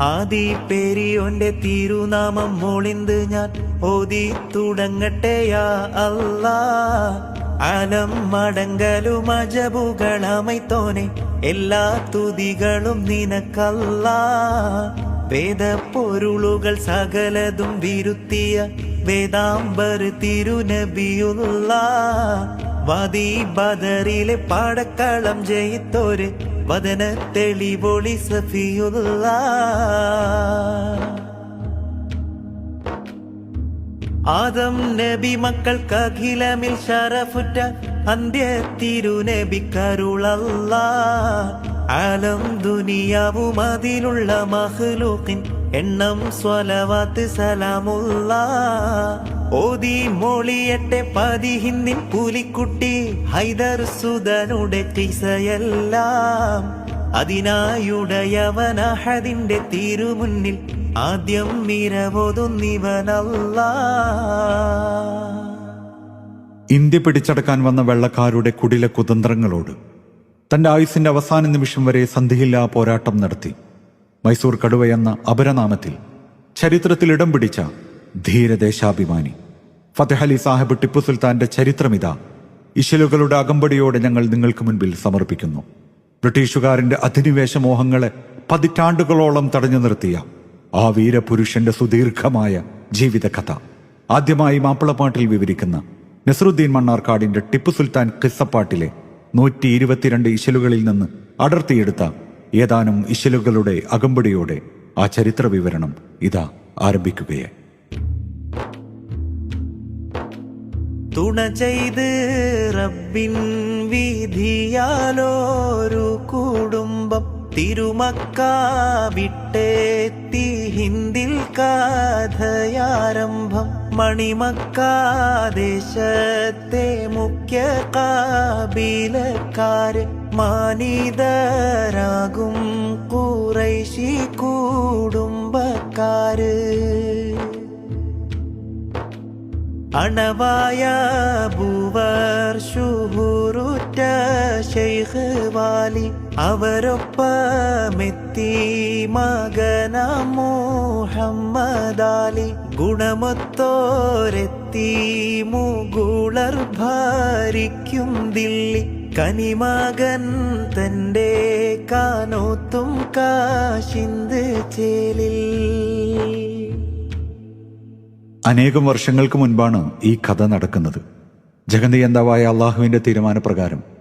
ആദി പെരിയോന്റെ തിരുനാമം മൊളിന്ത് ഞാൻ ഓതി തുടങ്ങട്ടെയാ അല്ലാ. ആലം മടങ്കലും അജബുകളമൈത്തോനെ എല്ലാ തുതികളും നിനക്കല്ലാ. വേദപ്പൊരുളുകൾ സകലതും വിരുത്തിയ വേദാംബർ തിരുനബിയുള്ള വാദി ബദറിലെ പാടക്കളം ജയിത്തോര് വദന തെളിവൊളി സഫിയുള്ള. ആദം നബി മക്കൾക്കഖിലമിൽ ശരഫുറ്റ അന്ത്യ തിരുനബി കരുളല്ലാ. ആലം ദുനിയാവും അതിലുള്ള മഖ്ലൂഖിൻ എണ്ണം സ്വലവാത്ത് സലാമുള്ള. ഓതി മൊളിയട്ടെ പതിഹിന്ദിൻ പുലിക്കുട്ടി ഹൈദർ സുദനുടെ കിസയെല്ലാം. അതിനായുടയവനഹദിന്റെ തിരുമുന്നിൽ ആദ്യം നിരവൊതുന്നിവനല്ലാ. ഇന്ത്യ പിടിച്ചടക്കാൻ വന്ന വെള്ളക്കാരുടെ കുടില കുതന്ത്രങ്ങളോട് തന്റെ ആയുസിന്റെ അവസാന നിമിഷം വരെ സന്ധിയില്ലാ പോരാട്ടം നടത്തി മൈസൂർ കടുവയെന്ന അപരനാമത്തിൽ ചരിത്രത്തിൽ ഇടം പിടിച്ച ധീരദേശാഭിമാനി ഫതഹ് അലി സാഹിബ് ടിപ്പു സുൽത്താന്റെ ചരിത്രമിതാ ഇശലുകളുടെ അകമ്പടിയോടെ ഞങ്ങൾ നിങ്ങൾക്ക് മുൻപിൽ സമർപ്പിക്കുന്നു. ബ്രിട്ടീഷുകാരന്റെ അധിനിവേശ മോഹങ്ങളെ പതിറ്റാണ്ടുകളോളം തടഞ്ഞു നിർത്തിയ ആ വീരപുരുഷന്റെ സുദീർഘമായ ജീവിതകഥ ആദ്യമായി മാപ്പിളപ്പാട്ടിൽ വിവരിക്കുന്ന നസറുദ്ദീൻ മണ്ണാർക്കാടിന്റെ ടിപ്പു സുൽത്താൻ ഖിസ്സപ്പാട്ടിലെ 122 ഇശലുകളിൽ നിന്ന് അടർത്തിയെടുത്ത ഏതാനും ഇശലുകളുടെ അകമ്പടിയോടെ ആ ചരിത്ര വിവരണം ഇതാ ആരംഭിക്കുകയെ. തുണ ചെയ്ത് റബ്ബിൻ വിധിയാലോരു കുടുംബം തിരുമക്ക വിട്ടെത്തി ഹിന്ദിൽ കഥയാരംഭം. മണിമക്കാദേശത്തെ മുഖ്യ കാബിലക്കാര് മാനിതരാകും ഖുറൈശി കുടുംബക്കാര്. അണവായ ബൂവർ ശുഹുറുറ്റ ശൈഖ് വാലി അവരൊപ്പമെത്തി മകന മുഹമ്മദാലി. ഗുണമൊത്തോരെത്തി മുഗുളർ ഭരിക്കും ദില്ലി. കനിമകൻ തന്റെ കാനോത്തും കാശിന്ത് ചേലിൽ. അനേകം വർഷങ്ങൾക്ക് മുൻപാണ് ഈ കഥ നടക്കുന്നത്. ജഗന്നിയന്താവായ അള്ളാഹുവിന്റെ തീരുമാനപ്രകാരം